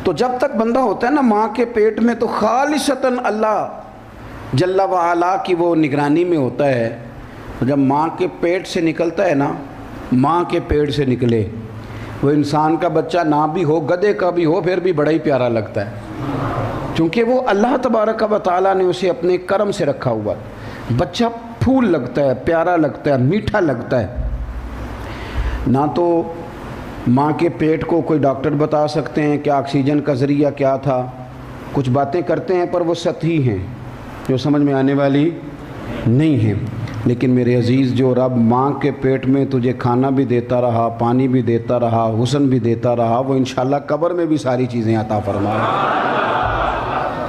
تو جب تک بندہ ہوتا ہے نا ماں کے پیٹ میں تو خالصتاً اللہ جل و علا کی وہ نگرانی میں ہوتا ہے. جب ماں کے پیٹ سے نکلتا ہے نا، ماں کے پیٹ سے نکلے، وہ انسان کا بچہ نہ بھی ہو، گدھے کا بھی ہو، پھر بھی بڑا ہی پیارا لگتا ہے، کیونکہ وہ اللہ تبارک و تعالیٰ نے اسے اپنے کرم سے رکھا ہوا. بچہ پھول لگتا ہے، پیارا لگتا ہے، میٹھا لگتا ہے. نہ تو ماں کے پیٹ کو کوئی ڈاکٹر بتا سکتے ہیں کہ آکسیجن کا ذریعہ کیا تھا، کچھ باتیں کرتے ہیں پر وہ سطحی ہیں، جو سمجھ میں آنے والی نہیں ہیں. لیکن میرے عزیز، جو رب ماں کے پیٹ میں تجھے کھانا بھی دیتا رہا، پانی بھی دیتا رہا، حسن بھی دیتا رہا، وہ انشاءاللہ قبر میں بھی ساری چیزیں عطا فرمائے.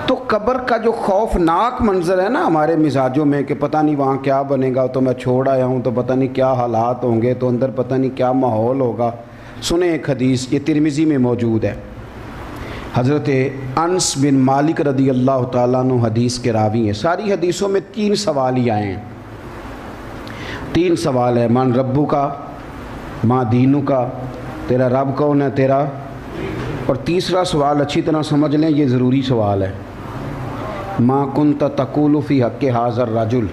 تو قبر کا جو خوفناک منظر ہے نا ہمارے مزاجوں میں کہ پتہ نہیں وہاں کیا بنے گا، تو میں چھوڑ آیا ہوں تو پتہ نہیں کیا حالات ہوں گے، تو اندر پتہ نہیں کیا ماحول ہوگا. سنیں ایک حدیث، یہ ترمذی میں موجود ہے. حضرت انس بن مالک رضی اللہ تعالیٰ عنہ حدیث کے راوی ہیں. ساری حدیثوں میں 3 سوال ہی آئے ہیں. 3 سوال ہے: من ربو کا، ماں دینو کا، تیرا رب کون ہے تیرا. اور تیسرا سوال اچھی طرح سمجھ لیں، یہ ضروری سوال ہے: ما کنت تقول فی حق ھذا الرجل.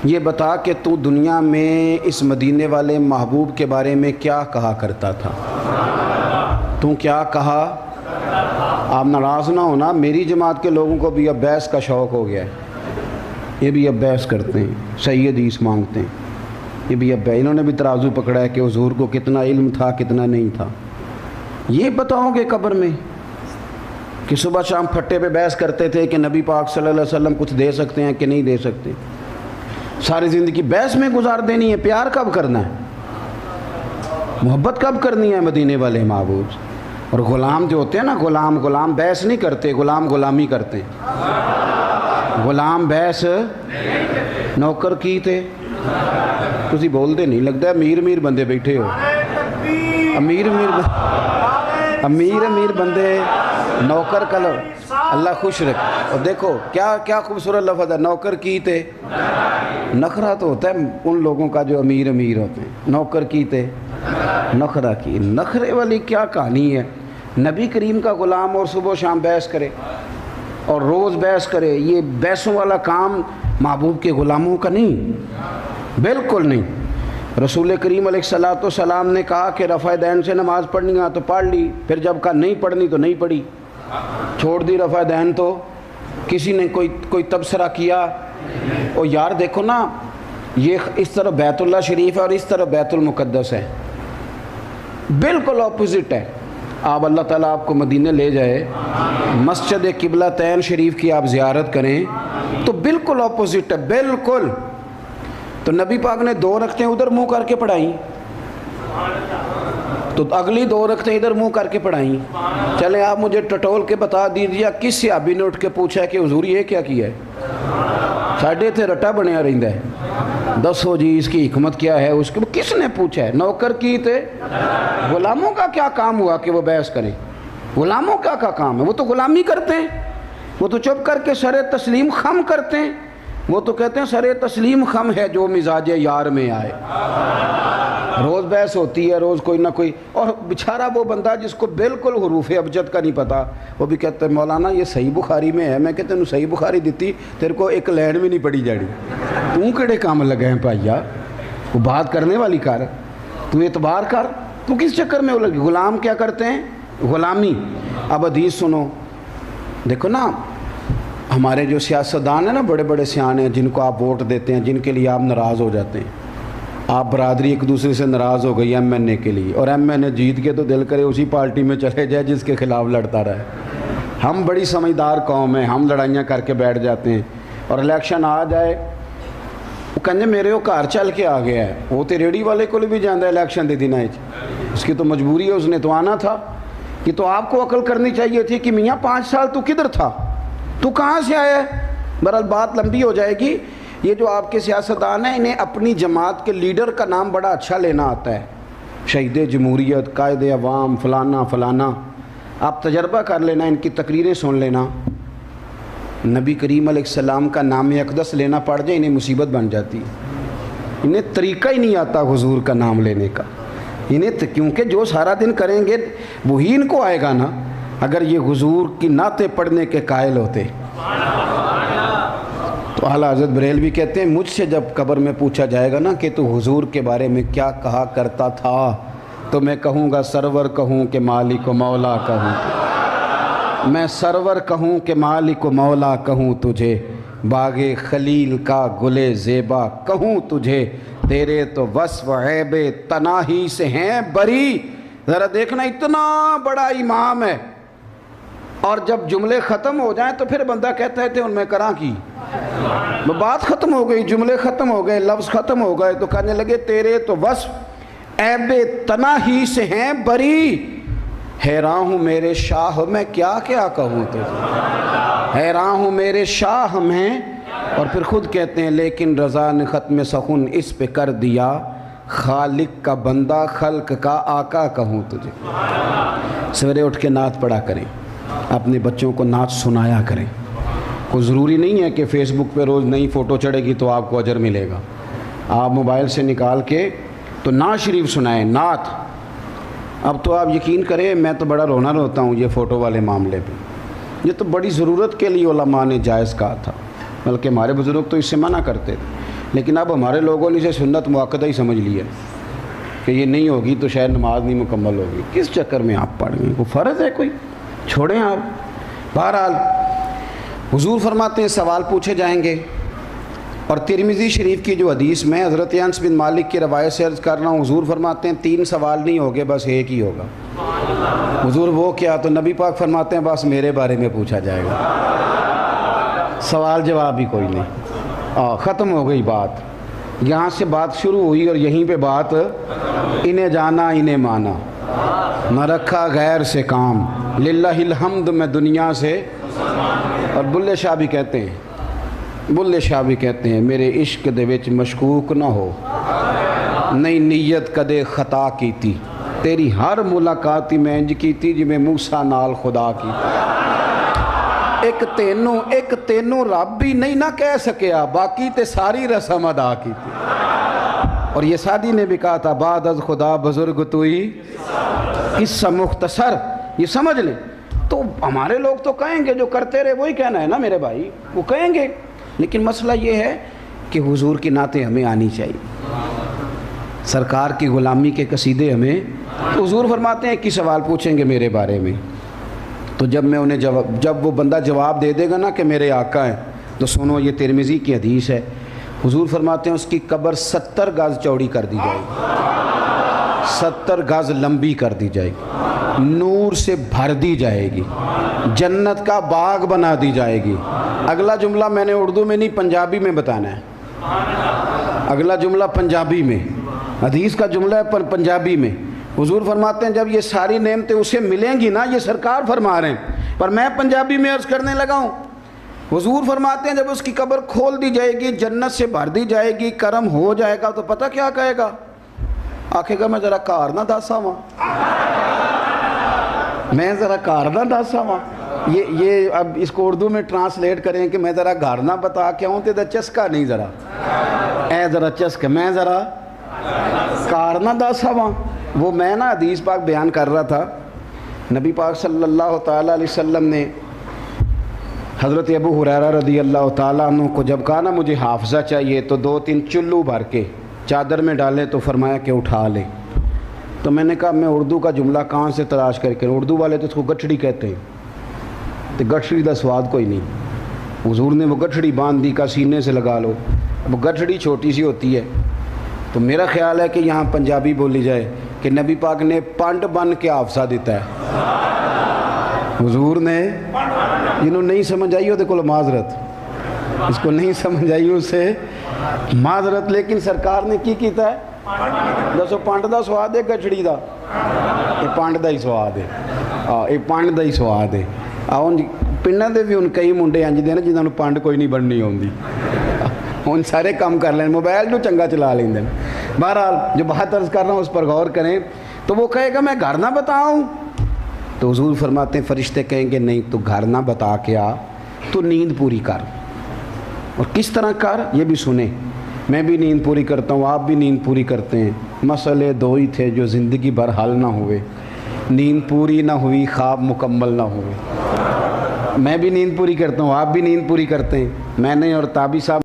یہ بتا کہ تو دنیا میں اس مدینے والے محبوب کے بارے میں کیا کہا کرتا تھا. تو کیا کہا؟ آپ ناراض نہ ہونا، میری جماعت کے لوگوں کو بھی اب بحث کا شوق ہو گیا ہے. یہ بھی اب بحث کرتے ہیں، صحیح حدیث مانگتے ہیں. یہ بھی اب انہوں نے بھی ترازو پکڑا ہے کہ حضور کو کتنا علم تھا کتنا نہیں تھا. یہ بتاؤ گے قبر میں کہ صبح شام پھٹے پہ بحث کرتے تھے کہ نبی پاک صلی اللہ علیہ وسلم کچھ دے سکتے ہیں کہ نہیں دے سکتے. ساری زندگی بحث میں گزار دینی ہے. پیار کب کرنا ہے؟ محبت کب کرنی ہے مدینے والے محبوب سے؟ اور غلام جو ہوتے ہیں نا، غلام بحث نہیں کرتے، غلام غلامی کرتے ہیں. غلام بحث نوکر کی تھے. تسی بولتے نہیں، لگتا ہے امیر بندے بیٹھے ہو. امیر بندے نوکر کلو اللہ خوش رکھ. اور دیکھو کیا خوبصورت لفظ ہے، نوکر کی تھے. نخرہ تو ہوتا ہے ان لوگوں کا جو امیر ہوتے ہیں. نوکر کی تھے، نخرہ کی. نخرے والی کیا کہانی ہے؟ نبی کریم کا غلام اور صبح و شام بحث کرے اور روز بحث کرے. یہ بحثوں والا کام محبوب کے غلاموں کا نہیں، بالکل نہیں. رسول کریم علیہ الصلوۃ والسلام نے کہا کہ رفع دین سے نماز پڑھنی ہے تو پڑھ لی، پھر جب کہا نہیں پڑھنی تو نہیں پڑھی، چھوڑ دی رفع دین. تو کسی نے کوئی تبصرہ کیا؟ اور یار دیکھو نا، یہ اس طرف بیت اللہ شریف ہے اور اس طرف بیت المقدس ہے، بالکل اپوزٹ ہے. آپ اللہ تعالیٰ آپ کو مدینہ لے جائے، مسجد قبلہ تین شریف کی آپ زیارت کریں تو بالکل اپوزٹ ہے، بالکل. تو نبی پاک نے 2 رکعتیں ادھر منہ کر کے پڑھائیں تو اگلی 2 رکعتیں ادھر منہ کر کے پڑھائیں. چلیں آپ مجھے ٹٹول کے بتا دیجیے کس صحابی نے اٹھ کے پوچھا کہ حضور یہ کیا کیا ہے؟ ساڑھے تھے رٹا بنیا رہتا ہے، دسو جی اس کی حکمت کیا ہے؟ اس کو کس نے پوچھا ہے؟ نوکر کی تھے. غلاموں کا کیا کام ہوا کہ وہ بحث کریں؟ غلاموں کا کام ہے؟ وہ تو غلامی کرتے ہیں، وہ تو چپ کر کے سر تسلیم خم کرتے ہیں. وہ تو کہتے ہیں سر تسلیم خم ہے جو مزاج یار میں آئے. روز بحث ہوتی ہے، روز کوئی نہ کوئی. اور بیچارہ وہ بندہ جس کو بالکل حروف ابجد کا نہیں پتا، وہ بھی کہتا ہے مولانا یہ صحیح بخاری میں ہے. میں کہتا ہوں صحیح بخاری دیتی تیرے کو ایک لائن بھی نہیں پڑھی جاڑی. تو کیڑے کام لگے ہیں پائیا؟ وہ بات کرنے والی کر، تو اعتبار کر. تو کس چکر میں وہ لگے؟ غلام کیا کرتے ہیں؟ غلامی. اب حدیث سنو، دیکھو نا ہمارے جو سیاستدان ہیں نا، بڑے بڑے سیانے ہیں جن کو آپ ووٹ دیتے ہیں، جن کے لیے آپ ناراض ہو جاتے ہیں. آپ برادری ایک دوسرے سے ناراض ہو گئی ایم این اے کے لیے، اور ایم این اے جیت کے تو دل کرے اسی پارٹی میں چلے جائے جس کے خلاف لڑتا رہے. ہم بڑی سمجھدار قوم ہیں، ہم لڑائیاں کر کے بیٹھ جاتے ہیں. اور الیکشن آ جائے وہ کہنے میرے وہ گھر چل کے آ گیا ہے. وہ تو ریڑھی والے کو بھی جانا ہے الیکشن دے دینا ہے، اس کی تو مجبوری ہے، اس نے تو آنا تھا. یہ تو آپ کو عقل کرنی چاہیے تھی کہ میاں 5 سال تو کدھر تھا، تو کہاں سے آیا ہے؟ بہرحال بات لمبی ہو جائے گی. یہ جو آپ کے سیاستدان ہیں انہیں اپنی جماعت کے لیڈر کا نام بڑا اچھا لینا آتا ہے، شہید جمہوریت، قائد عوام، فلانا فلانا. آپ تجربہ کر لینا، ان کی تقریریں سن لینا. نبی کریم علیہ السلام کا نام اقدس لینا پڑ جائے انہیں مصیبت بن جاتی. انہیں طریقہ ہی نہیں آتا حضور کا نام لینے کا. انہیں کیونکہ جو سارا دن کریں گے وہی ان کو آئے گا نا. اگر یہ حضور کی نعتیں پڑھنے کے قائل ہوتے تو اعلیٰ حضرت بریلوی کہتے ہیں مجھ سے جب قبر میں پوچھا جائے گا نا کہ تو حضور کے بارے میں کیا کہا کرتا تھا تو میں کہوں گا سرور کہوں کہ مالک و مولا کہوں، میں سرور کہوں کہ مالک و مولا کہوں تجھے، باغ خلیل کا گلے زیبا کہوں تجھے، تیرے تو وصف عیب تناہی سے ہیں بری۔ ذرا دیکھنا اتنا بڑا امام ہے اور جب جملے ختم ہو جائیں تو پھر بندہ کہتا ہے ان میں کراں کی بات ختم ہو گئی، جملے ختم ہو گئے، لفظ ختم ہو گئے تو کہنے لگے تیرے تو وصف عیب تناہی سے ہیں بری، حیران ہوں میرے شاہ میں کیا کیا کہوں تجھے، حیران ہوں میرے شاہ میں۔ اور پھر خود کہتے ہیں لیکن رضا نے ختم سخن اس پہ کر دیا، خالق کا بندہ خلق کا آقا کہوں تجھے۔ سویرے اٹھ کے نعت پڑھا کریں، اپنے بچوں کو نعت سنایا کریں۔ کوئی ضروری نہیں ہے کہ فیس بک پہ روز نئی فوٹو چڑھے گی تو آپ کو اجر ملے گا، آپ موبائل سے نکال کے تو نعت شریف سنائیں، نعت۔ اب تو آپ یقین کریں میں تو بڑا رونا روتا ہوں یہ فوٹو والے معاملے پہ، یہ تو بڑی ضرورت کے لیے علماء نے جائز کہا تھا، بلکہ ہمارے بزرگ تو اس سے منع کرتے تھے، لیکن اب ہمارے لوگوں نے اسے سنت مؤکدہ ہی سمجھ لیا کہ یہ نہیں ہوگی تو شاید نماز نہیں مکمل ہوگی۔ کس چکر میں آپ پڑھ گئے؟ کوئی فرض ہے کوئی؟ چھوڑیں آپ۔ بہرحال حضور فرماتے ہیں سوال پوچھے جائیں گے، اور ترمذی شریف کی جو حدیث میں حضرت انس بن مالک کی روایت سے عرض کر رہا ہوں، حضور فرماتے ہیں 3 سوال نہیں ہوگے، بس ایک ہی ہوگا۔ حضور وہ کیا؟ تو نبی پاک فرماتے ہیں بس میرے بارے میں پوچھا جائے گا، سوال جواب بھی کوئی نہیں، ختم ہو گئی بات۔ یہاں سے بات شروع ہوئی اور یہیں پہ بات، انہیں جانا انہیں مانا، نہ رکھا غیر سے کام، للہ الحمد میں دنیا سے۔ اور بلے شاہ بھی کہتے ہیں میرے عشق دے وچ مشکوک نہ ہو، نئی نیت کدے خطا کیتی، تیری ہر ملاقاتی میں انج کیتی جی میں موسیٰ نال خدا کی۔ ایک تینوں رب بھی نہیں نہ کہہ سکیا، باقی تے ساری رسم ادا کی تھی۔ اور یہ سادی نے بھی کہا تھا بعد از خدا بزرگ توئی، قصہ مختصر، یہ سمجھ لیں۔ تو ہمارے لوگ تو کہیں گے جو کرتے رہے وہی کہنا ہے نا میرے بھائی، وہ کہیں گے، لیکن مسئلہ یہ ہے کہ حضور کی نعتیں ہمیں آنی چاہیے، سرکار کی غلامی کے قصیدے ہمیں۔ حضور فرماتے ہیں کہ سوال پوچھیں گے میرے بارے میں، تو جب وہ بندہ جواب دے دے گا نا کہ میرے آقا ہیں، تو سنو یہ ترمذی کی حدیث ہے، حضور فرماتے ہیں اس کی قبر 70 گز چوڑی کر دی جائے گی، 70 گز لمبی کر دی جائے گی، نور سے بھر دی جائے گی، جنت کا باغ بنا دی جائے گی۔ اگلا جملہ میں نے اردو میں نہیں پنجابی میں بتانا ہے، اگلا جملہ پنجابی میں، حدیث کا جملہ ہے پر پنجابی میں۔ حضور فرماتے ہیں جب یہ ساری نعمتیں اسے ملیں گی نا، یہ سرکار فرما رہے ہیں پر میں پنجابی میں عرض کرنے لگا ہوں۔ حضور فرماتے ہیں جب اس کی قبر کھول دی جائے گی، جنت سے بھر دی جائے گی، کرم ہو جائے گا، تو پتہ کیا کہے گا؟ آکھے گا میں ذرا کار نہ داسا ماں، میں ذرا کار نہ داسا ماں۔ یہ اب اس کو اردو میں ٹرانسلیٹ کریں کہ میں ذرا گھر نہ بتا کے آؤں تے چسکا نہیں، ذرا اے ذرا چسکا، میں ذرا کار نہ داسا ماں۔ وہ میں نا حدیث پاک بیان کر رہا تھا، نبی پاک صلی اللہ تعالیٰ علیہ وسلم نے حضرت ابو ہریرہ رضی اللہ تعالیٰ عنہ کو جب کہا نا مجھے حافظہ چاہیے تو 2-3 چلو بھر کے چادر میں ڈالے تو فرمایا کہ اٹھا لے۔ تو میں نے کہا میں اردو کا جملہ کہاں سے تلاش کر کے، اردو والے تو اس کو گٹھڑی کہتے ہیں، تو گٹھڑی دا سواد کوئی نہیں۔ حضور نے وہ گٹھڑی باندھ دی کا سینے سے لگا لو، اب گٹھڑی چھوٹی سی ہوتی ہے، تو میرا خیال ہے کہ یہاں پنجابی بولی جائے کہ نبی پاک نے پانڈ بن کے حافظہ دیتا ہے۔ حضور نے جنہوں نہیں سمجھ آئی وہ کو معذرت، اس کو نہیں سمجھ آئی اسے معذرت، لیکن سرکار نے کی کیتا ہے دسو پانڈ دا سواد ہے گٹھڑی دا؟ یہ پانڈ دا ہی سواد ہے، یہ پانڈ دا ہی سواد ہے۔ پنڈاں دے بھی ہن کئی منڈے انج دے نا جنہاں نوں پانڈ کوئی نہیں بننی ہوندی، ہن سارے کام کر لیں، موبائل نو چنگا چلا لیندے۔ بہرحال جو بات عرض کر رہا ہوں اس پر غور کریں، تو وہ کہے گا میں گھر نہ بتاؤں، تو حضور فرماتے ہیں فرشتے کہیں گے نہیں تو گھر نہ بتا کے آ، تو نیند پوری کر۔ اور کس طرح کر یہ بھی سنیں، میں بھی نیند پوری کرتا ہوں، آپ بھی نیند پوری کرتے ہیں، مسئلے 2 ہی تھے جو زندگی بھر حل نہ ہوئے، نیند پوری نہ ہوئی خواب مکمل نہ ہوئے. میں بھی نیند پوری کرتا ہوں, آپ بھی نیند پوری کرتے ہیں. میں نے اور تابی صاحب